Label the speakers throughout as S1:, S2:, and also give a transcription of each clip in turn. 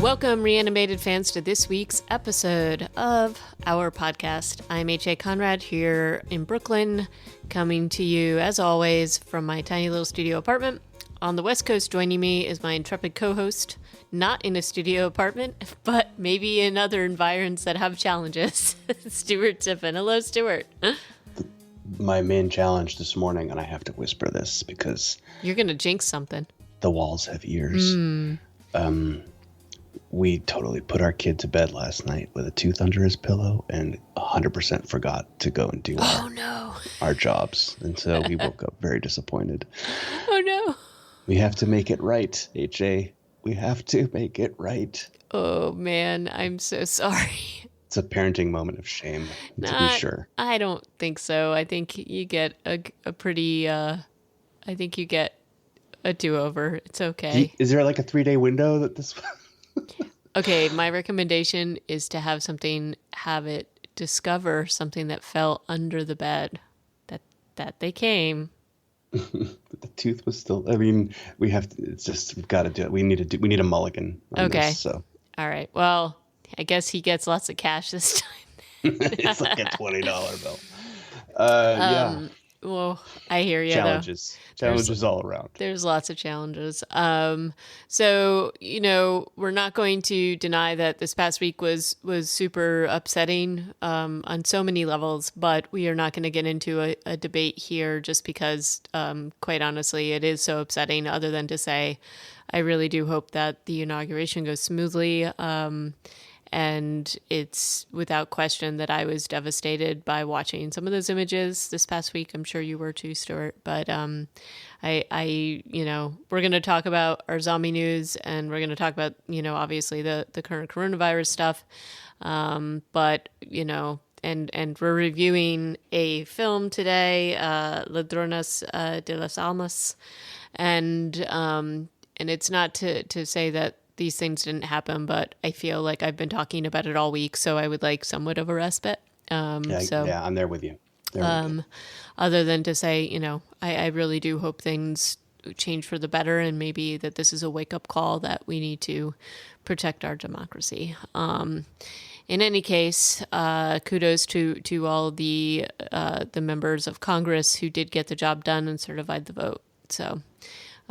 S1: Welcome, reanimated fans, to this week's episode of our podcast. I'm H.A. Conrad here in Brooklyn, coming to you, as always, from my tiny little studio apartment. On the West Coast, joining me is my intrepid co-host, not in a studio apartment, but maybe in other environs that have challenges, Stuart Tiffin. Hello, Stuart.
S2: My main challenge this morning, and I have to whisper this because...
S1: You're going to jinx something.
S2: The walls have ears. We totally put our kid to bed last night with a tooth under his pillow and 100% forgot to go and do our jobs. And so we woke up very disappointed.
S1: Oh, no.
S2: We have to make it right, H.A. We have to make it right.
S1: Oh, man, I'm so sorry.
S2: It's a parenting moment of shame, to be sure.
S1: I don't think so. I think you get a pretty, I think you get a do-over. It's okay.
S2: Is there like a 3-day window that this...
S1: Okay, my recommendation is to have it discover something that fell under the bed, that they came.
S2: The tooth was still, I mean, we've got to do it. We need a mulligan on this, so.
S1: All right. Well, I guess he gets lots of cash this time.
S2: It's like a $20 bill. Yeah.
S1: Well, I hear you.
S2: Challenges all around.
S1: There's lots of challenges. So, we're not going to deny that this past week was super upsetting on so many levels, but we are not going to get into a debate here just because, quite honestly, it is so upsetting, other than to say, I really do hope that the inauguration goes smoothly. And it's without question that I was devastated by watching some of those images this past week. I'm sure you were too, Stuart. But we're going to talk about our zombie news, and we're going to talk about, obviously the current coronavirus stuff. But we're reviewing a film today, Ladronas de las Almas, and it's not to say that these things didn't happen, but I feel like I've been talking about it all week, so I would like somewhat of a respite.
S2: I'm there with you.
S1: Other than to say, I really do hope things change for the better, and maybe that this is a wake-up call that we need to protect our democracy. In any case, kudos to all the members of Congress who did get the job done and certified the vote. So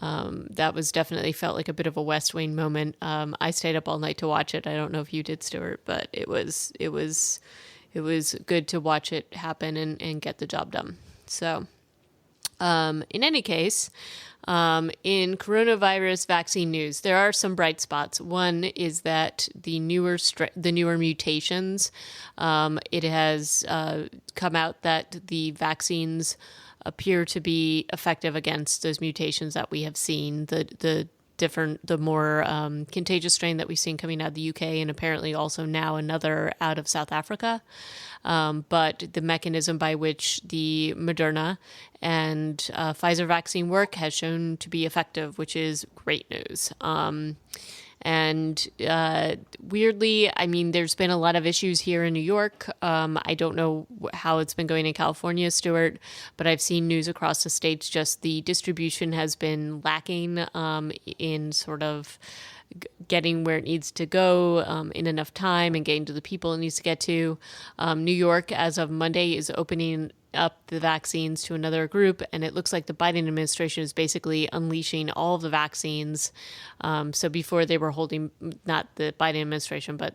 S1: that was definitely felt like a bit of a West Wing moment. I stayed up all night to watch it. I don't know if you did, Stuart, but it was good to watch it happen and get the job done. So, in any case, in coronavirus vaccine news, there are some bright spots. One is that the newer mutations, it has come out that the vaccines appear to be effective against those mutations that we have seen. The more contagious strain that we've seen coming out of the UK, and apparently also now another out of South Africa. But the mechanism by which the Moderna and Pfizer vaccine work has shown to be effective, which is great news. And weirdly, I mean, there's been a lot of issues here in New York. I don't know how it's been going in California, Stuart, but I've seen news across the states. Just the distribution has been lacking in sort of getting where it needs to go in enough time and getting to the people it needs to get to. New York, as of Monday, is opening up the vaccines to another group, and it looks like the Biden administration is basically unleashing all of the vaccines. So before they were holding, not the Biden administration, but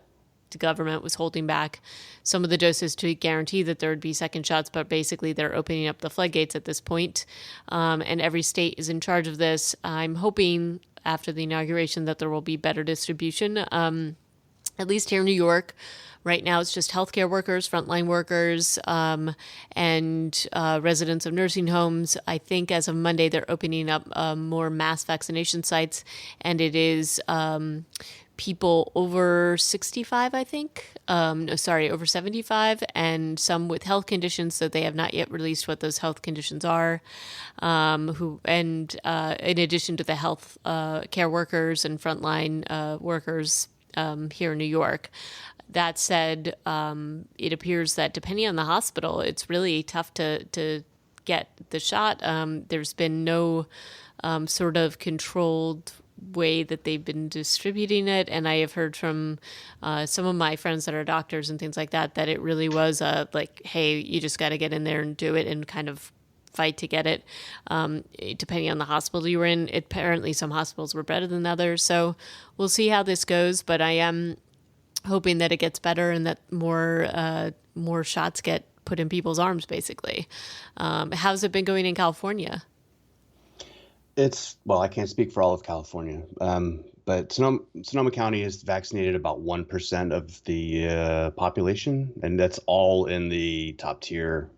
S1: the government was holding back some of the doses to guarantee that there would be second shots, but basically they're opening up the floodgates at this point. And every state is in charge of this. I'm hoping after the inauguration that there will be better distribution. At least here in New York, right now it's just healthcare workers, frontline workers, and residents of nursing homes. I think as of Monday, they're opening up more mass vaccination sites, and it is people over 65, I think. Over 75, and some with health conditions, so they have not yet released what those health conditions are. In addition to the health care workers and frontline workers here in New York. That said, it appears that depending on the hospital, it's really tough to get the shot. There's been no sort of controlled way that they've been distributing it. And I have heard from some of my friends that are doctors and things like that, that it really was like, hey, you just got to get in there and do it and kind of fight to get it. Depending on the hospital you were in, apparently some hospitals were better than others. So we'll see how this goes. But I am hoping that it gets better and that more shots get put in people's arms, basically. How's it been going in California?
S2: It's, well, I can't speak for all of California, but Sonoma County has vaccinated about 1% of the population, and that's all in the top tier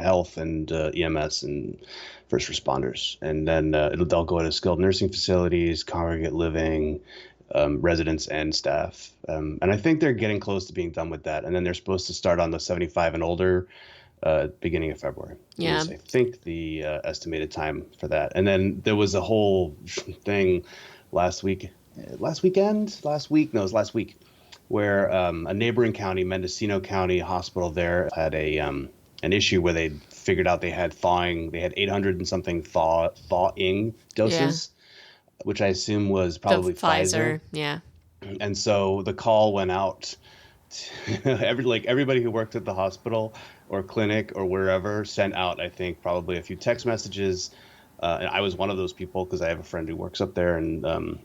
S2: health and EMS and first responders. And then they'll go to skilled nursing facilities, congregate living, residents, and staff. And I think they're getting close to being done with that. And then they're supposed to start on the 75 and older beginning of February.
S1: Yeah.
S2: Is, I think, the estimated time for that. And then there was a whole thing last week, last weekend, last week, no, it was last week, where a neighboring county, Mendocino County Hospital there, had an issue where they figured out they had 800 and something thawing doses, which I assume was probably Pfizer.
S1: Yeah.
S2: And so the call went out to everybody who worked at the hospital or clinic or wherever sent out, I think, probably a few text messages. And I was one of those people because I have a friend who works up there, and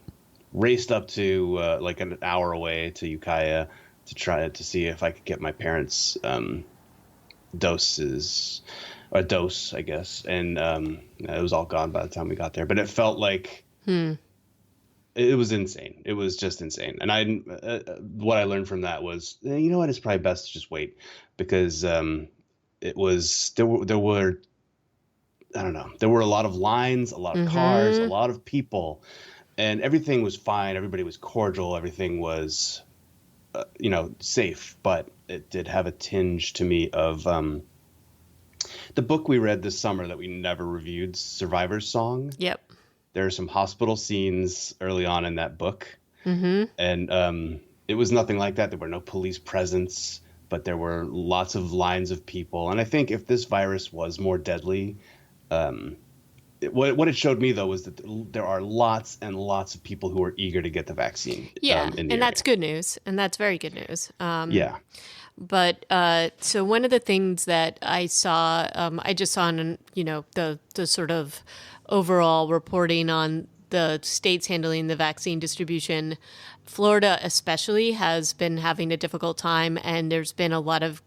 S2: raced up to like an hour away to Ukiah to try to see if I could get my parents doses, a dose, I guess. And it was all gone by the time we got there. But it felt like it was insane. It was just insane. And what I learned from that was, you know what, it's probably best to just wait, because it was there were I don't know, there were a lot of lines, a lot of cars, a lot of people, and everything was fine. Everybody was cordial. Everything was safe, but it did have a tinge to me of the book we read this summer that we never reviewed, Survivor's Song.
S1: Yep.
S2: There are some hospital scenes early on in that book, and it was nothing like that. There were no police presence, but there were lots of lines of people. And I think if this virus was more deadly, what it showed me, though, was that there are lots and lots of people who are eager to get the vaccine.
S1: Yeah, and that's good news, and that's very good news.
S2: Yeah.
S1: But so one of the things that I saw, I just saw on the sort of overall reporting on the states handling the vaccine distribution. Florida especially has been having a difficult time, and there has been a lot of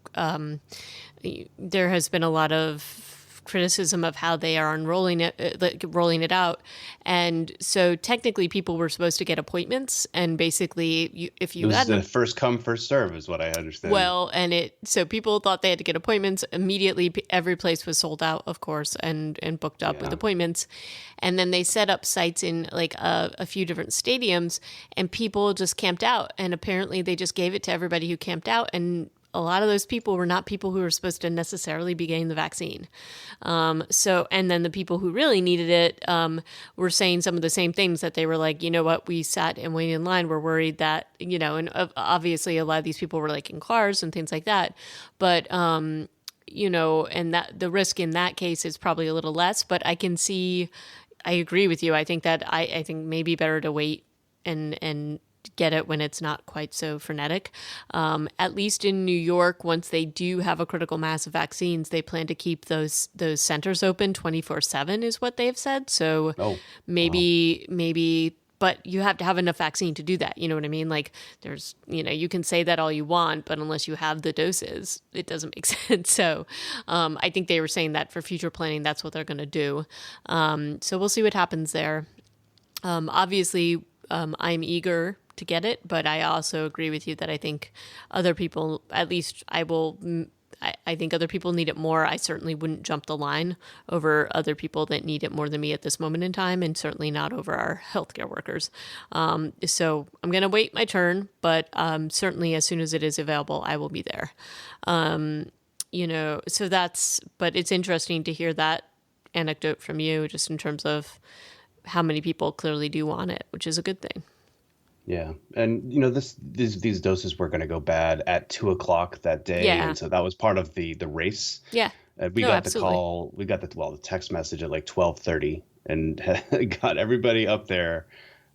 S1: criticism of how they are rolling it out. And so technically people were supposed to get appointments, and basically if you had
S2: the first come first serve is what I understand.
S1: Well, so people thought they had to get appointments immediately. Every place was sold out, of course, and booked up with appointments. And then they set up sites in like a few different stadiums, and people just camped out. And apparently they just gave it to everybody who camped out, and a lot of those people were not people who were supposed to necessarily be getting the vaccine. And then the people who really needed it were saying some of the same things, that they were like, you know what, we sat and waited in line. We're worried that, and obviously a lot of these people were like in cars and things like that. But, and that the risk in that case is probably a little less, but I agree with you. I think maybe better to wait and get it when it's not quite so frenetic. At least in New York, once they do have a critical mass of vaccines, they plan to keep those centers open 24/7 is what they've said. So maybe, but you have to have enough vaccine to do that. You know what I mean? Like there's, you can say that all you want, but unless you have the doses, it doesn't make sense. So I think they were saying that for future planning, that's what they're going to do. So we'll see what happens there. Obviously, I'm eager to get it, but I also agree with you that I think other people, at least I think other people need it more. I certainly wouldn't jump the line over other people that need it more than me at this moment in time, and certainly not over our healthcare workers. So I'm going to wait my turn, but certainly as soon as it is available, I will be there. But it's interesting to hear that anecdote from you, just in terms of how many people clearly do want it, which is a good thing.
S2: Yeah. And, these doses were going to go bad at 2:00 that day.
S1: Yeah.
S2: And so that was part of the race.
S1: Yeah.
S2: We got the call, the text message at like 12:30, and got everybody up there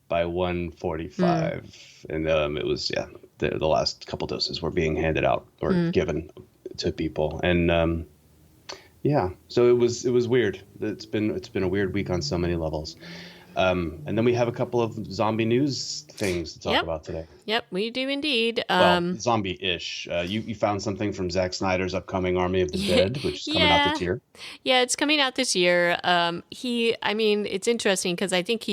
S2: by
S1: Mm,
S2: 1:45, and it was yeah, the last couple doses were being handed out or
S1: mm.
S2: given to people, and yeah, so it was weird. It's been a weird week on so many levels. And then we have a couple of zombie news things to talk
S1: Yep.
S2: about today.
S1: Yep, we do indeed.
S2: Well, zombie-ish. You found something from Zack Snyder's upcoming Army of the Dead, which is coming out
S1: Yeah.
S2: this year.
S1: Yeah, it's coming out this year. I mean, it's interesting because I think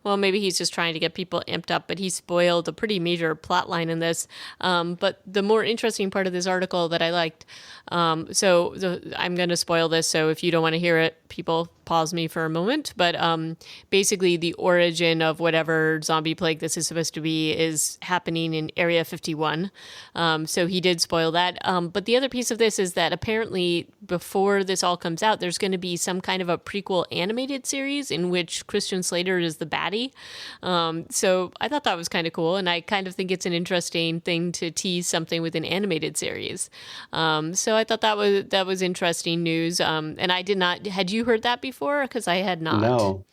S1: well, maybe he's just trying to get people amped up, but he spoiled a pretty major plot line in this. But the more interesting part of this article that I liked, I'm going to spoil this, so if you don't want to hear it, people pause me for a moment. But basically, the origin of whatever zombie plague this is supposed to be is happening in Area 51. So he did spoil that. But the other piece of this is that apparently before this all comes out, there's going to be some kind of a prequel animated series in which Christian Slater is the baddie. So I thought that was kind of cool, and I kind of think it's an interesting thing to tease something with an animated series. So I thought that was interesting news. And I did not. Had you heard that before? Because I had not.
S2: No,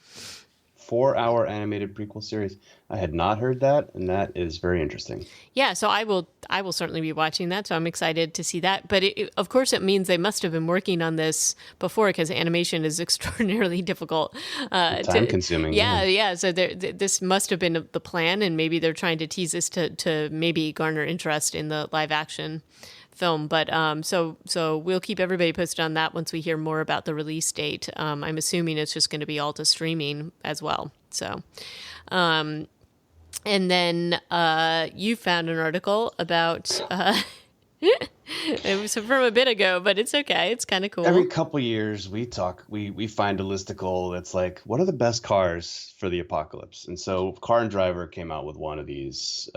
S2: 4-hour animated prequel series. I had not heard that, and that is very interesting.
S1: Yeah, so I will certainly be watching that. So I'm excited to see that. But of course, it means they must have been working on this before because animation is extraordinarily difficult.
S2: Time consuming. Yeah.
S1: Yeah, yeah. So this must have been the plan, and maybe they're trying to tease this to maybe garner interest in the live action film. But so we'll keep everybody posted on that once we hear more about the release date. I'm assuming it's just going to be all to streaming as well. So. And then you found an article about it was from a bit ago, but it's okay. It's kind of
S2: Every
S1: cool.
S2: couple years we find a listicle that's like, what are the best cars for the apocalypse? And so Car and Driver came out with one of these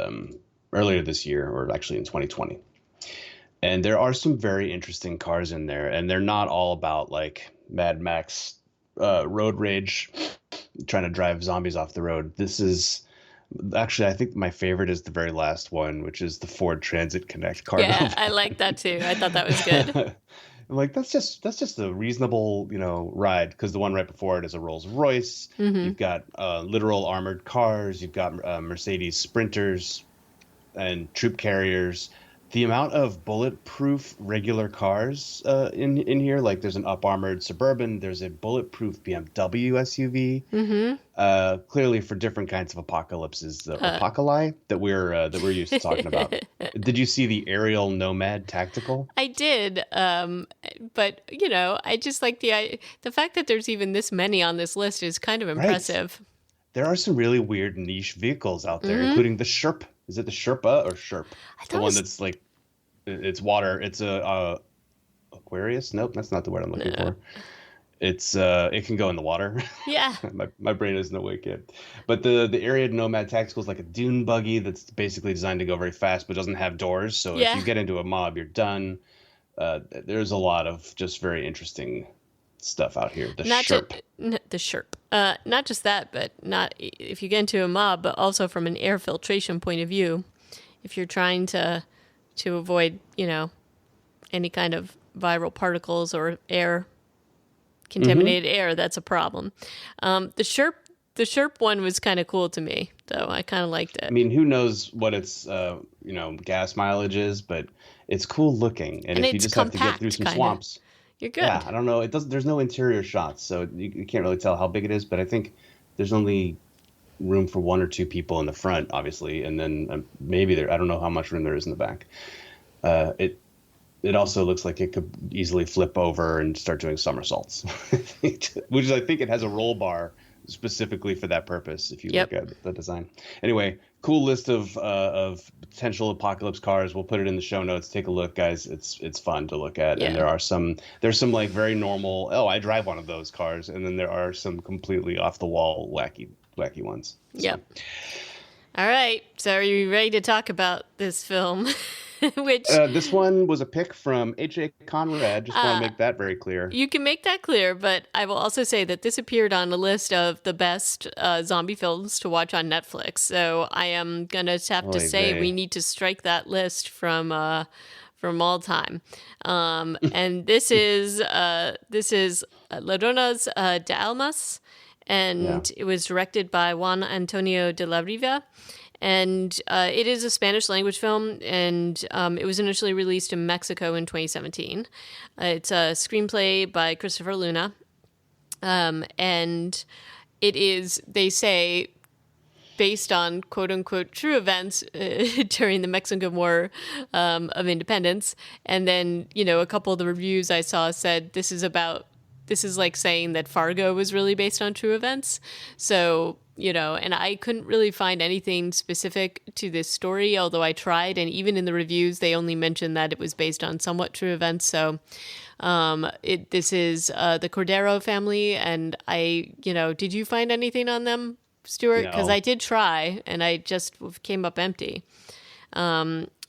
S2: earlier this year, or actually in 2020. And there are some very interesting cars in there, and they're not all about like Mad Max road rage, trying to drive zombies off the road. This is actually, I think my favorite is the very last one, which is the Ford Transit Connect cargo
S1: Yeah, I
S2: van.
S1: like that too. I thought that was good.
S2: I'm like, that's just a reasonable, ride, because the one right before it is a Rolls Royce.
S1: Hmm.
S2: You've got literal armored cars. You've got Mercedes Sprinters and troop carriers. The amount of bulletproof regular cars in here, like there's an up armored Suburban, there's a bulletproof BMW SUV.
S1: Hmm.
S2: Clearly for different kinds of apocalypses, apocalypse that we're used to talking about. Did you see the aerial Nomad Tactical?
S1: I did, but I just like the fact that there's even this many on this list is kind of
S2: Right.
S1: impressive.
S2: There are some really weird niche vehicles out there,
S1: Hmm.
S2: including the Sherp. Is it the Sherpa or Sherp?
S1: I
S2: The
S1: thought it
S2: one
S1: was
S2: that's like it's water. It's a Aquarius. Nope, that's not the word I'm looking
S1: no.
S2: for. It can go in the water.
S1: Yeah,
S2: My brain isn't awake yet. But the area nomad tactical is like a dune buggy that's basically designed to go very fast but doesn't have doors. So if
S1: yeah.
S2: you get into a mob, you're done. There's a lot of just very interesting stuff out here. The
S1: Not just
S2: Sherp.
S1: the Sherp. Not just that, but not if you get into a mob, but also from an air filtration point of view. If you're trying to avoid, any kind of viral particles or air
S2: Hmm.
S1: contaminated air, that's a problem. The Sherp one was kind of cool to me, though. I kind of liked
S2: I
S1: it,
S2: mean, who knows what its gas mileage is, but it's cool looking. And
S1: and
S2: if you
S1: it's
S2: just have to get through
S1: compact,
S2: some
S1: kind of.
S2: swamps,
S1: You're
S2: yeah,
S1: good.
S2: I don't know. It doesn't. There's no interior shots, so you can't really tell how big it is. But I think there's only room for one or two people in the front, obviously, and then maybe there. I don't know how much room there is in the back. It also looks like it could easily flip over and start doing somersaults, which is, I think it has a roll bar specifically for that purpose. If you look
S1: Yep.
S2: at the design, anyway, cool list of potential apocalypse cars. We'll put it in the show notes. Take a look, guys. It's fun to look at, and
S1: Yeah.
S2: there's some like very normal. Oh, I drive one of those cars, and then there are some completely off the wall wacky ones. So.
S1: Yep. All right. So are you ready to talk about this film? Which
S2: This one was a pick from H.A. Conrad. Just want to
S1: uh,
S2: make that very clear.
S1: you can make that clear, but I will also say that this appeared on a list of the best zombie films to watch on Netflix. So I am gonna have to
S2: Oy
S1: say we
S2: vey.
S1: need to strike that list from all time. And this is Ladronas de Almas,
S2: Yeah.
S1: and it was directed by Juan Antonio de la Riva. And it is a Spanish language film, and it was initially released in Mexico in 2017. It's a screenplay by Christopher Luna, and it is, they say, based on quote unquote true events during the Mexican War of Independence. And then, a couple of the reviews I saw said this is like saying that Fargo was really based on true events. So, and I couldn't really find anything specific to this story, although I tried. And even in the reviews, they only mentioned that it was based on somewhat true events. So, this is the Cordero family. And did you find anything on them, Stuart? Because I
S2: No.
S1: did try, and I just came up empty.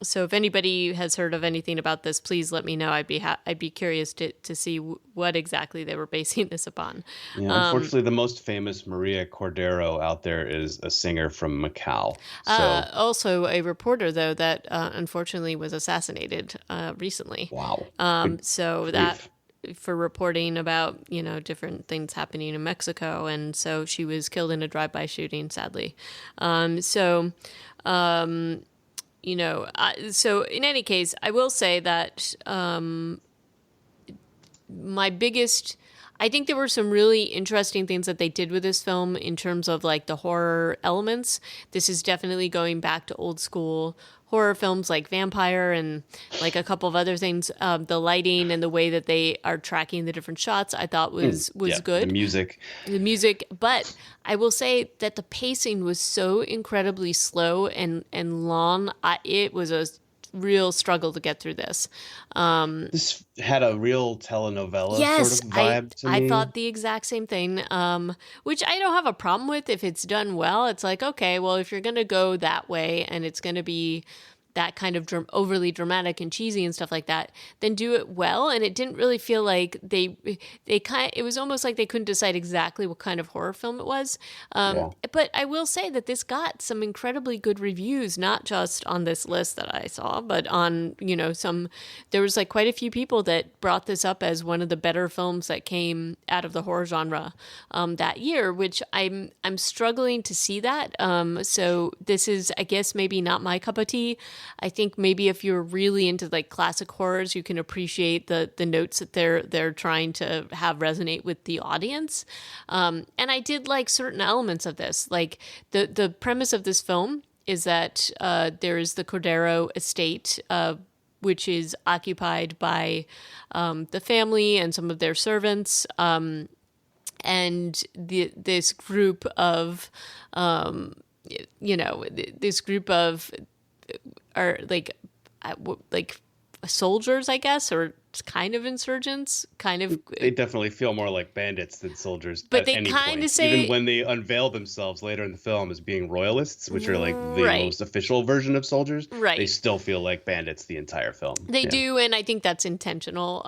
S1: So if anybody has heard of anything about this, please let me know. I'd be curious to see what exactly they were basing this upon.
S2: Yeah, unfortunately, the most famous Maria Cordero out there is a singer from Macau. So,
S1: Also, a reporter though that unfortunately was assassinated recently.
S2: wow.
S1: So that
S2: Grief.
S1: for reporting about different things happening in Mexico, and so she was killed in a drive-by shooting, sadly. So so in any case, I will say that my biggest I think there were some really interesting things that they did with this film in terms of like the horror elements. This is definitely going back to old school horror films like Vampire and like a couple of other things. The lighting and the way that they are tracking the different shots, I thought was
S2: Yeah, the
S1: good.
S2: music.
S1: The music, but I will say that the pacing was so incredibly slow and long. It was a real struggle to get through this.
S2: This had a real telenovela sort of
S1: Yes,
S2: vibe to
S1: I
S2: me.
S1: thought the exact same thing. Which I don't have a problem with if it's done well. It's like, okay, well, if you're gonna go that way and it's gonna be that kind of overly dramatic and cheesy and stuff like that, then do it well. And it didn't really feel like it was almost like they couldn't decide exactly what kind of horror film it was.
S2: Yeah.
S1: But I will say that this got some incredibly good reviews, not just on this list that I saw, but on, there was like quite a few people that brought this up as one of the better films that came out of the horror genre that year, which I'm struggling to see that. So this is, I guess, maybe not my cup of tea. I think maybe if you're really into like classic horrors, you can appreciate the notes that they're trying to have resonate with the audience. And I did like certain elements of this. Like the premise of this film is that there is the Cordero estate, which is occupied by the family and some of their servants. And this group of, this group of are like soldiers, I guess, or kind of insurgents, kind of.
S2: They definitely feel more like bandits than soldiers
S1: But
S2: at
S1: they
S2: any
S1: kind of
S2: point. Even
S1: say,
S2: when they unveil themselves later in the film as being royalists, which are like the
S1: right,
S2: most official version of soldiers, they
S1: right.
S2: still feel like bandits the entire film.
S1: They
S2: Yeah.
S1: do, and I think that's intentional.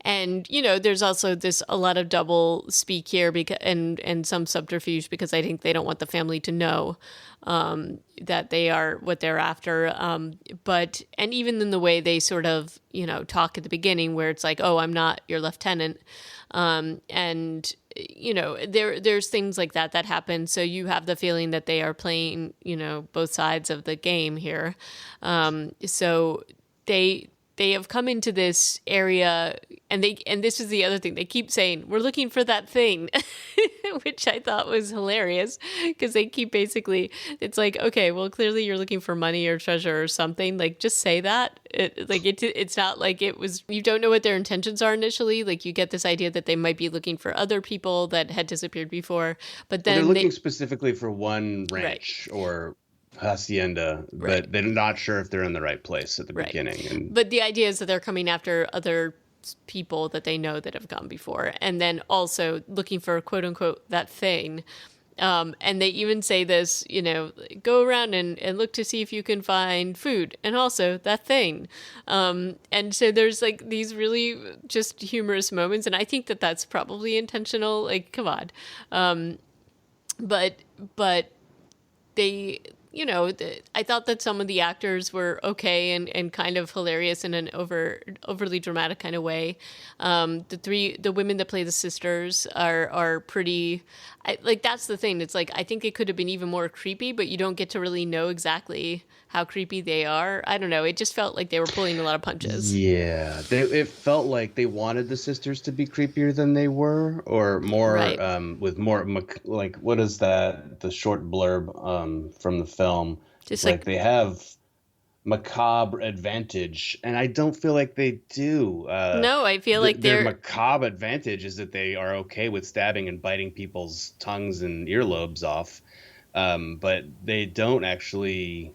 S1: And there's also a lot of double speak here because and some subterfuge because I think they don't want the family to know that they are what they're after. But even in the way they sort of talk at the beginning, where it's like, oh, I'm not your lieutenant, and there's things like that happen. So you have the feeling that they are playing both sides of the game here. So they have come into this area, and this is the other thing, they keep saying we're looking for that thing, which I thought was hilarious because they keep basically, it's like, okay, well, clearly you're looking for money or treasure or something, like just say that. It's not like it was, you don't know what their intentions are initially. Like you get this idea that they might be looking for other people that had disappeared before, but
S2: Well, they're
S1: then
S2: looking specifically for one
S1: right,
S2: ranch or hacienda,
S1: right.
S2: but they're not sure if they're in the right place at the
S1: Right.
S2: beginning. And
S1: But the idea is that they're coming after other people that they know that have gone before, and then also looking for quote unquote that thing. And they even say this, go around and look to see if you can find food and also that thing. And so there's like these really just humorous moments. And I think that that's probably intentional. Like, come on. But they I thought that some of the actors were okay and kind of hilarious in an overly dramatic kind of way. The women that play the sisters are pretty. Like that's the thing. It's like I think it could have been even more creepy, but you don't get to really know exactly how creepy they are. I don't know. It just felt like they were pulling a lot of punches.
S2: Yeah, it felt like they wanted the sisters to be creepier than they were, or more
S1: Right.
S2: with more like what is that? The short blurb from the film. It's
S1: Just
S2: like
S1: like
S2: they have macabre advantage, and I don't feel like they do.
S1: no, I feel like
S2: Their
S1: they're
S2: macabre advantage is that they are okay with stabbing and biting people's tongues and earlobes off, but they don't actually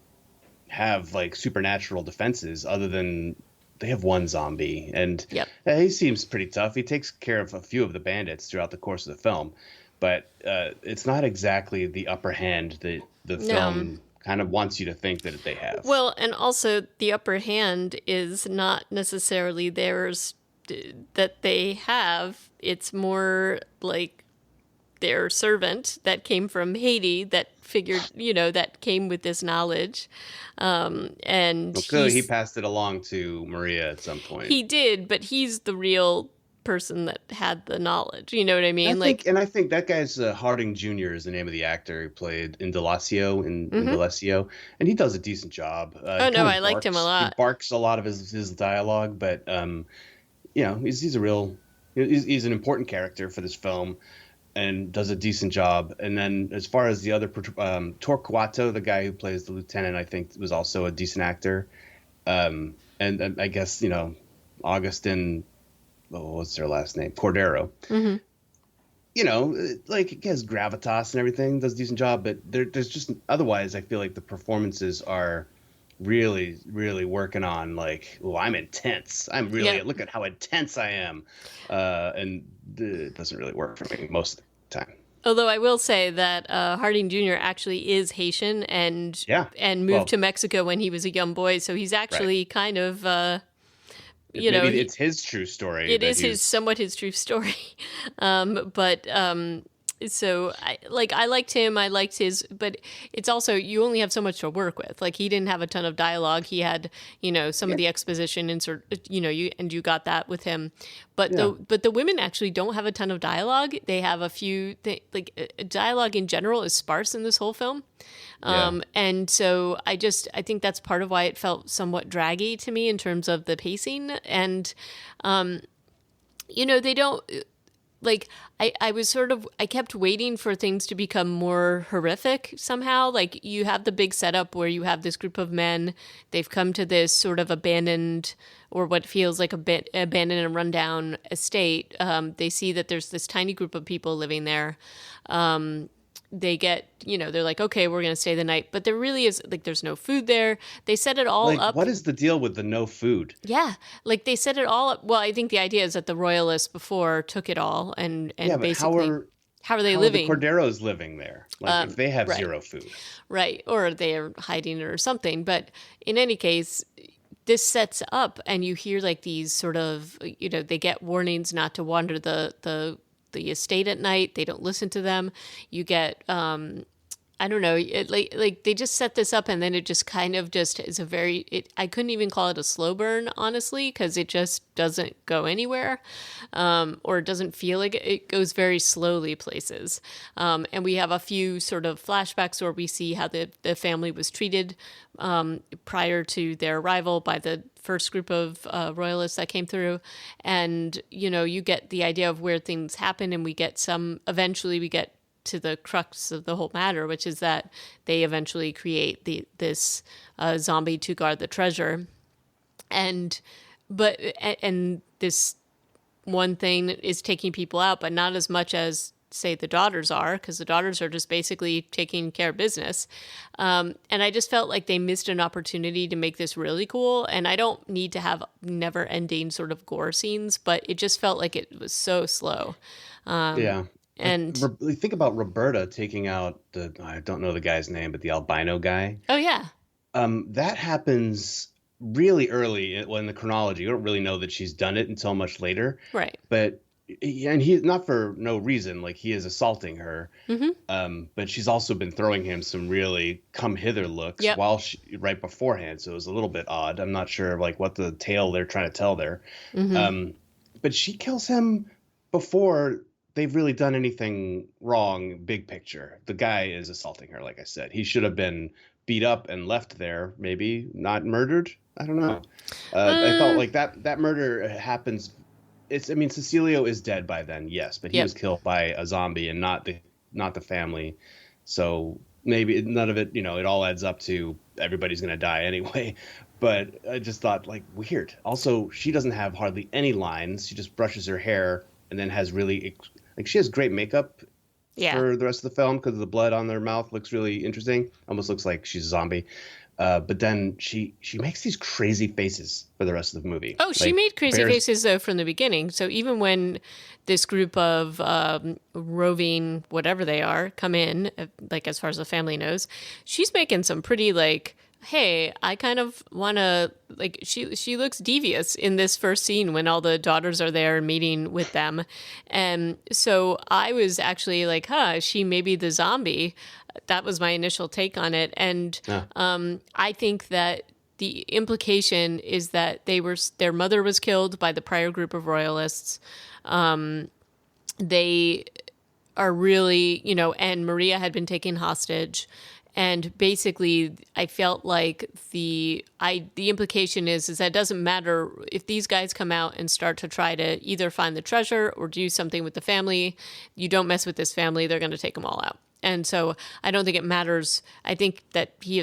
S2: have like supernatural defenses other than they have one zombie, and
S1: yep.
S2: he seems pretty tough. He takes care of a few of the bandits throughout the course of the film, but it's not exactly the upper hand that the
S1: No.
S2: film kind of wants you to think that they have.
S1: Well, and also the upper hand is not necessarily theirs that they have. It's more like their servant that came from Haiti that figured, that came with this knowledge. And
S2: Well, clearly he passed it along to Maria at some point.
S1: he did, but he's the real person that had the knowledge. You know what I
S2: I
S1: mean?
S2: think,
S1: Like,
S2: and I think that guy's Harding Jr. is the name of the actor who played Indalacio in Indalacio, and he does a decent job.
S1: oh
S2: He
S1: no,
S2: kind
S1: I
S2: of
S1: liked him a
S2: barks. He
S1: lot.
S2: barks a lot of his dialogue, but he's a real he's an important character for this film and does a decent job. And then as far as the other Torquato, the guy who plays the lieutenant, I think was also a decent actor. And I guess Augustin, what's their last name? Cordero. Like it has gravitas and everything, does a decent job, but there's just otherwise I feel like the performances are really, really working on like, oh, I'm intense. I'm
S1: Yeah.
S2: really look at how intense I am, and it doesn't really work for me most of the time.
S1: Although I will say that Harding Jr. actually is Haitian and
S2: Yeah,
S1: moved
S2: well,
S1: to Mexico when he was a young boy, so he's
S2: right.
S1: actually kind of
S2: Maybe
S1: he
S2: it's his true story
S1: it
S2: that
S1: is his
S2: he's.
S1: somewhat his true story. But so I liked him. I liked his, but it's also you only have so much to work with. Like he didn't have a ton of dialogue. He had some of
S2: Yeah,
S1: the exposition insert. You got that with him, but
S2: yeah,
S1: the women actually don't have a ton of dialogue. They have a few dialogue in general is sparse in this whole film.
S2: yeah.
S1: And so I think that's part of why it felt somewhat draggy to me in terms of the pacing. And, they don't like, I kept waiting for things to become more horrific somehow. Like you have the big setup where you have this group of men, they've come to this sort of abandoned or what feels like a bit abandoned and rundown estate. They see that there's this tiny group of people living there. They get, they're like, okay, we're going to stay the night. But there really is, like, there's no food there. They set it all
S2: Like,
S1: up.
S2: what is the deal with the no food?
S1: Yeah. Like, they set it all up. Well, I think the idea is that the royalists before took it all
S2: Yeah,
S1: and
S2: but
S1: basically, how are they
S2: how are the
S1: living?
S2: Corderos living there? Like, if they have
S1: Right.
S2: zero food.
S1: Right. Or they're hiding it or something. But in any case, this sets up and you hear like these sort of, they get warnings not to wander the estate at night. They don't listen to them. You get I don't know, like they just set this up and then it just kind of just is I couldn't even call it a slow burn, honestly, because it just doesn't go anywhere, or it doesn't feel like it goes very slowly places. And we have a few sort of flashbacks where we see how the family was treated prior to their arrival by the first group of royalists that came through. And, you get the idea of where things happen and eventually we get to the crux of the whole matter, which is that they eventually create this zombie to guard the treasure. And this one thing is taking people out, but not as much as say the daughters are, because the daughters are just basically taking care of business. And I just felt like they missed an opportunity to make this really cool. And I don't need to have never ending sort of gore scenes, but it just felt like it was so slow.
S2: Yeah.
S1: And
S2: Think about Roberta taking out I don't know the guy's name, but the albino guy.
S1: oh yeah,
S2: That happens really early in the chronology. You don't really know that she's done it until much later.
S1: right.
S2: But and he not for no reason, like he is assaulting her.
S1: Mm-hmm.
S2: But she's also been throwing him some really come hither looks
S1: Yep.
S2: while right beforehand. So it was a little bit odd. I'm not sure like what the tale they're trying to tell there.
S1: Mm-hmm.
S2: Um, but she kills him before they've really done anything wrong, big picture. The guy is assaulting her, like I said. He should have been beat up and left there, maybe not murdered. I don't know. I felt
S1: Uh,
S2: like that murder happens. I mean, Cecilio is dead by then, yes, but he
S1: yep.
S2: was killed by a zombie and not the family. So maybe none of it, it all adds up to everybody's gonna die anyway. But I just thought like weird. Also, she doesn't have hardly any lines. She just brushes her hair and then has really like she has great makeup
S1: Yeah.
S2: for the rest of the film because the blood on their mouth looks really interesting. Almost looks like she's a zombie. But then she makes these crazy faces for the rest of the movie.
S1: Oh, she
S2: Like
S1: made crazy
S2: bears.
S1: faces though from the beginning. So even when this group of roving whatever they are come in, like as far as the family knows, she's making some pretty like, hey, I kind of want to like. She looks devious in this first scene when all the daughters are there meeting with them, and so I was actually like, huh, is she maybe the zombie? That was my initial take on it, and
S2: Yeah.
S1: I think that the implication is that their mother was killed by the prior group of royalists. They are really, and Maria had been taken hostage. And basically, I felt like the implication is that it doesn't matter if these guys come out and start to try to either find the treasure or do something with the family. You don't mess with this family; they're going to take them all out. And so I don't think it matters. I think that he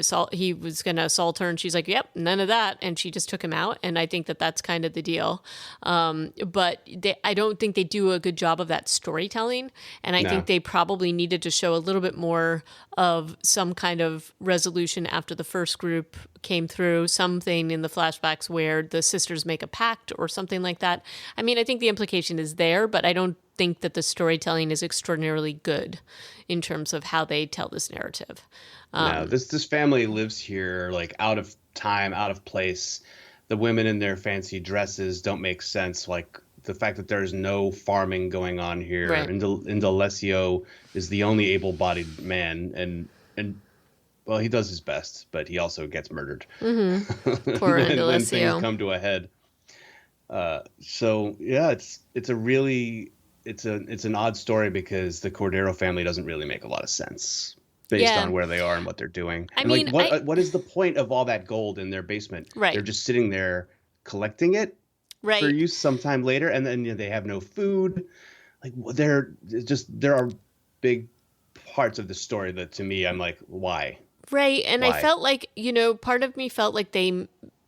S1: was going to assault her, and she's like, "Yep, none of that," and she just took him out. And I think that that's kind of the deal. But I don't think they do a good job of that storytelling, and I think
S2: No.
S1: they probably needed to show a little bit more of some kind of resolution after the first group came through, something in the flashbacks where the sisters make a pact or something like that. I mean, I think the implication is there, but I don't think that the storytelling is extraordinarily good in terms of how they tell this narrative.
S2: No, this family lives here like out of time, out of place. The women in their fancy dresses don't make sense. Like the fact that there's no farming going on here.
S1: Right.
S2: Indalecio is the only able-bodied man, and well, he does his best, but he also gets murdered
S1: Poor
S2: when things
S1: Indalecio.
S2: come to a head. So yeah, it's an odd story because the Cordero family doesn't really make a lot of sense based
S1: Yeah.
S2: on where they are and what they're doing.
S1: I
S2: And like
S1: mean, I
S2: what is the point of all that gold in their basement? They're
S1: right.
S2: just sitting there collecting it for
S1: Right.
S2: use sometime later, and then they have no food. Like there are big parts of the story that to me I'm like, why?
S1: Right. And I
S2: Why?
S1: felt like, part of me felt like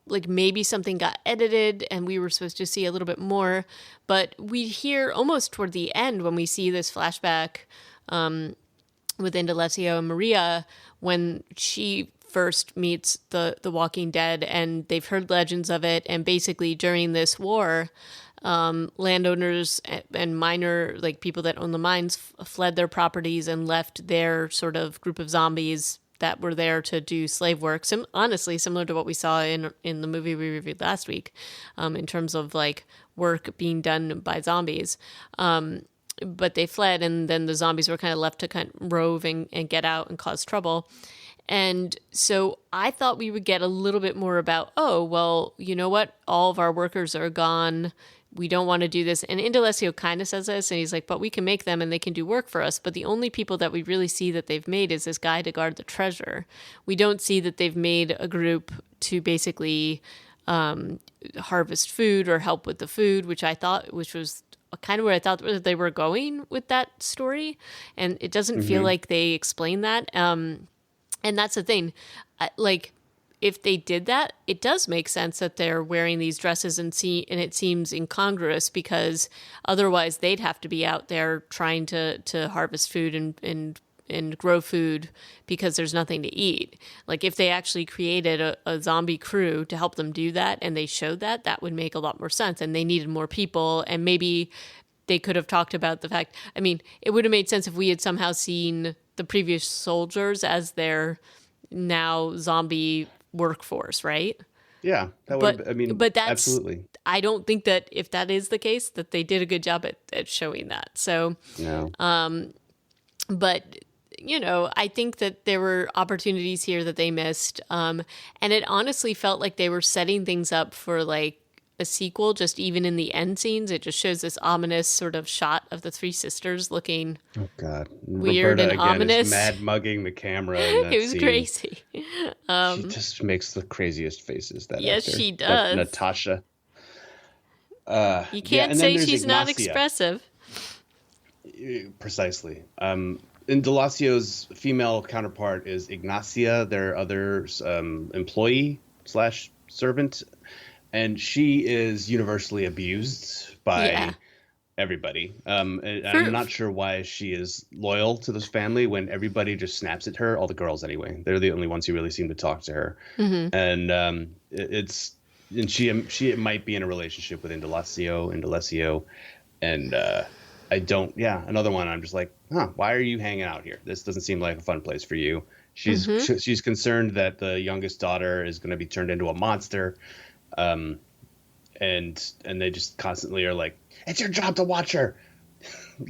S1: like maybe something got edited and we were supposed to see a little bit more, but we hear almost toward the end when we see this flashback with Indalecio and Maria when she first meets the Walking Dead, and they've heard legends of it, and basically during this war, landowners and minor like people that own the mines fled their properties and left their sort of group of zombies that were there to do slave work. Honestly, similar to what we saw in the movie we reviewed last week, in terms of like work being done by zombies. But they fled, and then the zombies were kind of left to kind of rove and get out and cause trouble. And so I thought we would get a little bit more about, oh, well, you know what? All of our workers are gone. We don't want to do this. And Indalecio kind of says this, and he's like, but we can make them and they can do work for us. But the only people that we really see that they've made is this guy to guard the treasure. We don't see that they've made a group to basically harvest food or help with the food, which was kind of where I thought they were going with that story. And it doesn't feel
S2: Hmm.
S1: like they explain that. And that's the thing. Like, if they did that, it does make sense that they're wearing these dresses and it seems incongruous because otherwise they'd have to be out there trying to harvest food and grow food because there's nothing to eat. Like if they actually created a zombie crew to help them do that and they showed that, that would make a lot more sense. And they needed more people, and maybe they could have talked about the fact, I mean, it would have made sense if we had somehow seen the previous soldiers as their now zombie workforce, right?
S2: Yeah, that would
S1: But
S2: have. I mean,
S1: but that's
S2: absolutely.
S1: I don't think that if that is the case, that they did a good job at showing that. So,
S2: No.
S1: but I think that there were opportunities here that they missed, and it honestly felt like they were setting things up for like a sequel. Just even in the end scenes, it just shows this ominous sort of shot of the three sisters looking
S2: Oh God,
S1: weird
S2: Roberta
S1: and
S2: again is
S1: ominous.
S2: mad mugging the camera in
S1: It
S2: that
S1: was
S2: scene.
S1: crazy.
S2: She just makes the craziest faces. That
S1: Yes,
S2: actor,
S1: she
S2: that
S1: does.
S2: Natasha.
S1: You
S2: Yeah,
S1: can't
S2: and then
S1: say
S2: there's
S1: she's not
S2: Ignacia.
S1: expressive.
S2: Precisely. In Delacio's female counterpart is Ignacia, their other employee slash servant, and she is universally abused
S1: Yeah.
S2: by everybody. And I'm
S1: For
S2: not sure why she is loyal to this family when everybody just snaps at her. All the girls, anyway. They're the only ones who really seem to talk to her. And it's and she might be in a relationship with Indalecio, and I don't. Yeah, another one. I'm just like, huh? Why are you hanging out here? This doesn't seem like a fun place for you. She's concerned that the youngest daughter is going to be turned into a monster, um, and they just constantly are like, it's your job to watch her.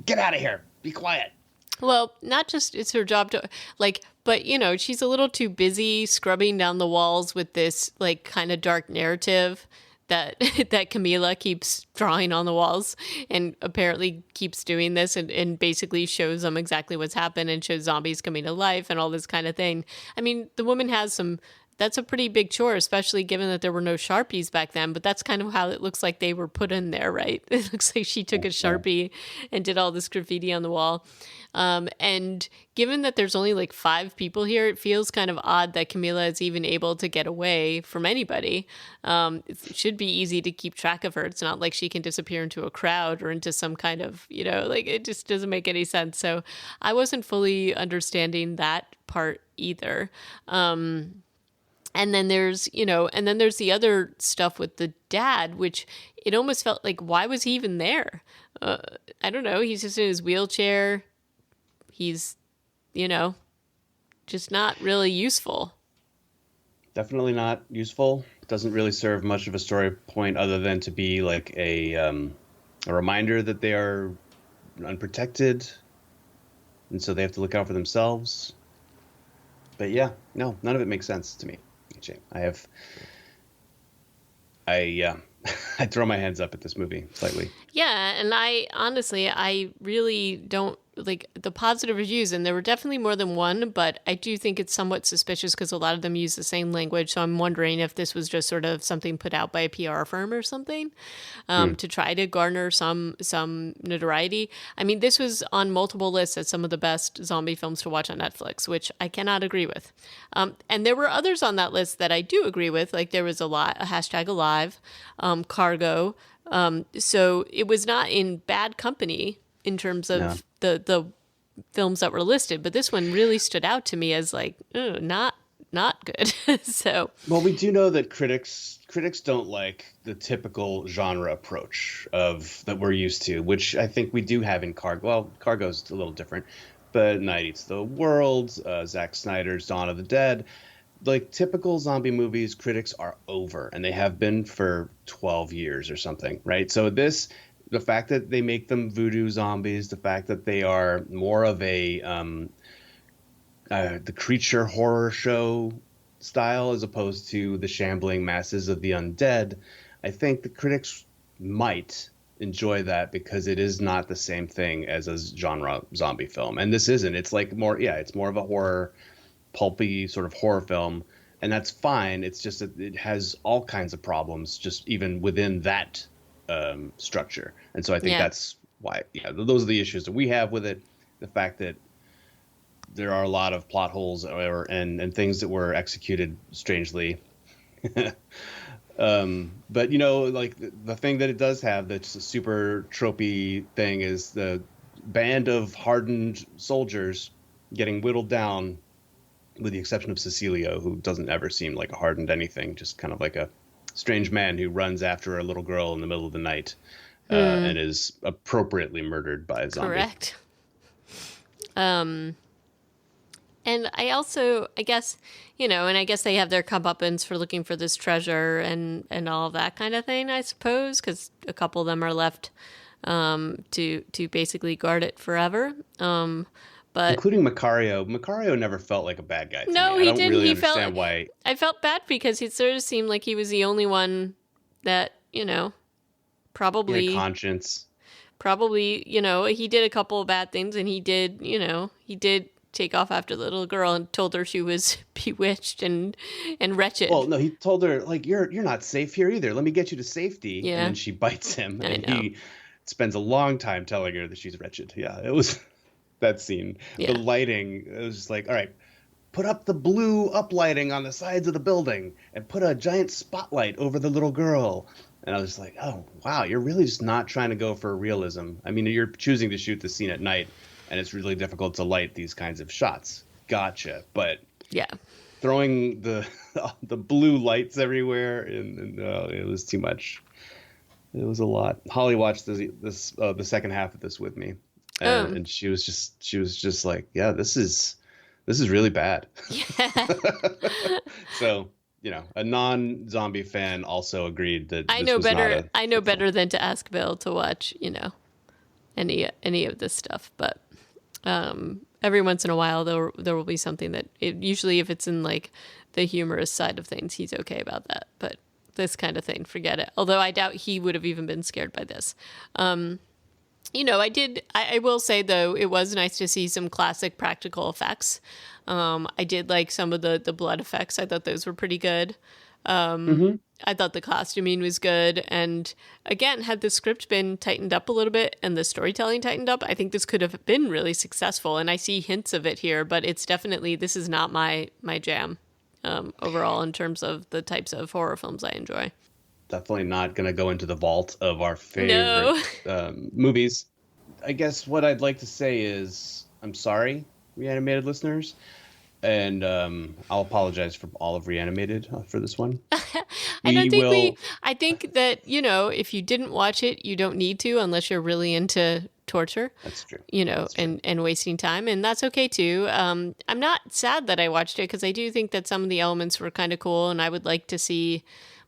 S2: Get out of here. Be quiet.
S1: Well, not just it's her job to like, but she's a little too busy scrubbing down the walls with this like kind of dark narrative that that Camila keeps drawing on the walls and apparently keeps doing this and basically shows them exactly what's happened and shows zombies coming to life and all this kind of thing. I mean, the woman has some that's a pretty big chore, especially given that there were no Sharpies back then. But that's kind of how it looks like they were put in there, right? It looks like she took a
S2: Yeah.
S1: Sharpie and did all this graffiti on the wall. And given that there's only like 5 people here, it feels kind of odd that Camila is even able to get away from anybody. It should be easy to keep track of her. It's not like she can disappear into a crowd or into some kind of, like it just doesn't make any sense. So I wasn't fully understanding that part either. And then there's the other stuff with the dad, which it almost felt like, why was he even there? I don't know. He's just in his wheelchair. He's, you know, just not really useful.
S2: Definitely not useful. Doesn't really serve much of a story point other than to be like a reminder that they are unprotected, and so they have to look out for themselves. But yeah, no, none of it makes sense to me. I I throw my hands up at this movie slightly.
S1: Yeah, and I really don't like the positive reviews, and there were definitely more than one, but I do think it's somewhat suspicious because a lot of them use the same language. So I'm wondering if this was just sort of something put out by a PR firm or something
S2: Hmm.
S1: to try to garner some notoriety. I mean, this was on multiple lists as some of the best zombie films to watch on Netflix, which I cannot agree with. And there were others on that list that I do agree with. Like there was a hashtag alive, Cargo. So it was not in bad company in terms
S2: No.
S1: of the films that were listed, but this one really stood out to me as like, not good. So
S2: Well, we do know that critics don't like the typical genre approach of that we're used to, which I think we do have in Cargo. Well, Cargo's a little different, but Night Eats the World, Zack Snyder's Dawn of the Dead, like typical zombie movies, critics are over, and they have been for 12 years or something, right? So the fact that they make them voodoo zombies, the fact that they are more of a the creature horror show style as opposed to the shambling masses of the undead, I think the critics might enjoy that because it is not the same thing as a genre zombie film. And this isn't. It's like more, yeah, it's more of a horror, pulpy sort of horror film. And that's fine. It's just that it has all kinds of problems just even within that structure. And so I think
S1: yeah,
S2: that's why, yeah, those are the issues that we have with it. The fact that there are a lot of plot holes and things that were executed strangely. But like the thing that it does have that's a super tropey thing is the band of hardened soldiers getting whittled down, with the exception of Cecilio, who doesn't ever seem like a hardened anything, just kind of like a strange man who runs after a little girl in the middle of the night and is appropriately murdered by a zombie.
S1: correct. And I guess, and I guess they have their comeuppance for looking for this treasure and all of that kind of thing, I suppose, because a couple of them are left to basically guard it forever. But
S2: Including Macario. Macario never felt like a bad guy to me.
S1: no,
S2: I
S1: he
S2: don't
S1: didn't.
S2: really understand why.
S1: I felt bad because he sort of seemed like he was the only one that,
S2: He had a
S1: probably,
S2: conscience.
S1: he did a couple of bad things, and he did take off after the little girl and told her she was bewitched and wretched.
S2: Well, no, he told her, like, you're not safe here either. Let me get you to safety.
S1: Yeah.
S2: And then she bites him,
S1: I
S2: and
S1: know.
S2: he spends a long time telling her that she's wretched. Yeah, it was that scene.
S1: Yeah.
S2: The lighting, it was just like, all right, put up the blue uplighting on the sides of the building and put a giant spotlight over the little girl. And I was like, oh, wow, you're really just not trying to go for realism. I mean, you're choosing to shoot the scene at night, and it's really difficult to light these kinds of shots. Gotcha. But
S1: Yeah.
S2: throwing the blue lights everywhere, and it was too much. It was a lot. Holly watched the second half of this with me, and she was just like, yeah, this is really bad.
S1: Yeah.
S2: So, a non-zombie fan also agreed that
S1: I
S2: this
S1: know
S2: was
S1: better.
S2: not a
S1: I know
S2: good film.
S1: better than to ask Bill to watch, any of this stuff. But every once in a while, there will be something that usually, if it's in like the humorous side of things, he's okay about that. But this kind of thing, forget it. Although I doubt he would have even been scared by this. I will say, though, it was nice to see some classic practical effects. I did like some of the blood effects. I thought those were pretty good.
S2: Mm-hmm.
S1: I thought the costuming was good. And again, had the script been tightened up a little bit and the storytelling tightened up, I think this could have been really successful. And I see hints of it here, but it's definitely, this is not my jam overall in terms of the types of horror films I enjoy.
S2: Definitely not going to go into the vault of our favorite movies. I guess what I'd like to say is I'm sorry, Reanimated listeners. And I'll apologize for all of Reanimated for this one.
S1: I think that, if you didn't watch it, you don't need to unless you're really into torture.
S2: That's true.
S1: And wasting time. And that's okay too. I'm not sad that I watched it because I do think that some of the elements were kind of cool and I would like to see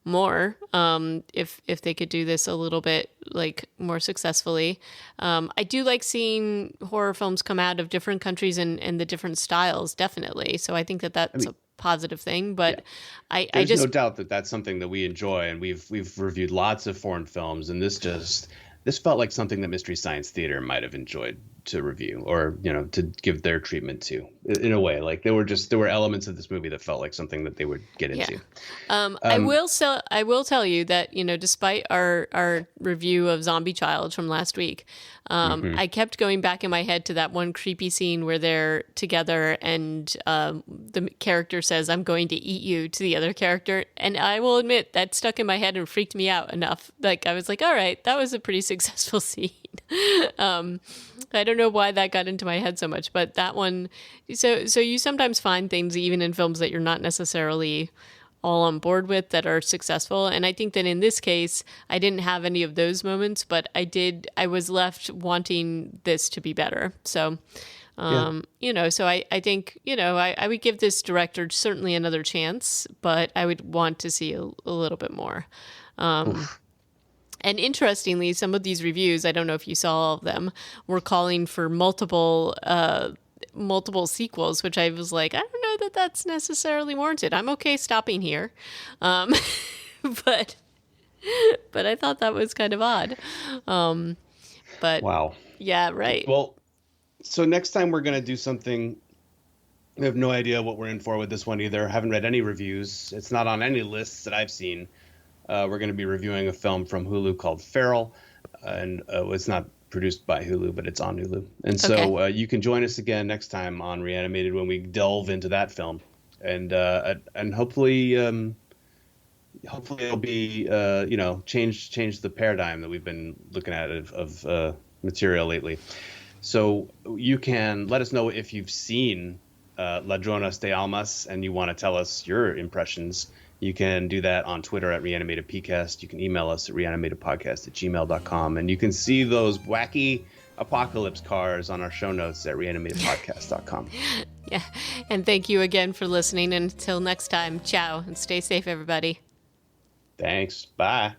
S1: more if they could do this a little bit like more successfully. I do like seeing horror films come out of different countries and the different styles, definitely. So I think that's a positive thing. But yeah.
S2: There's no doubt that that's something that we enjoy, and we've reviewed lots of foreign films, and this felt like something that Mystery Science Theater might have enjoyed to review or to give their treatment to, in a way. Like there were elements of this movie that felt like something that they would get into.
S1: Yeah. I will tell you that despite our review of Zombie Child from last week, I kept going back in my head to that one creepy scene where they're together and the character says, "I'm going to eat you," to the other character, and I will admit that stuck in my head and freaked me out enough. Like I was like, all right, that was a pretty successful scene. I don't know why that got into my head so much, but that one. So you sometimes find things even in films that you're not necessarily all on board with that are successful, and I think that in this case, I didn't have any of those moments, but I was left wanting this to be better. So. So I think, I would give this director certainly another chance, but I would want to see a little bit more. And interestingly, some of these reviews, I don't know if you saw all of them, were calling for multiple sequels, which I was like, I don't know that that's necessarily warranted. I'm okay stopping here. But I thought that was kind of odd. But
S2: wow.
S1: Yeah, right.
S2: Well, so next time we're going to do something. We have no idea what we're in for with this one either. Haven't read any reviews. It's not on any lists that I've seen. We're going to be reviewing a film from Hulu called Feral, and it's not produced by Hulu, but it's on Hulu. And so you can join us again next time on Reanimated when we delve into that film, and hopefully it'll be change the paradigm that we've been looking at of material lately. So you can let us know if you've seen Ladronas de Almas and you want to tell us your impressions. You can do that on Twitter at ReanimatedPcast. You can email us at reanimatedpodcast@gmail.com. And you can see those wacky apocalypse cars on our show notes at reanimatedpodcast.com.
S1: Yeah. And thank you again for listening. And until next time, ciao and stay safe, everybody.
S2: Thanks. Bye.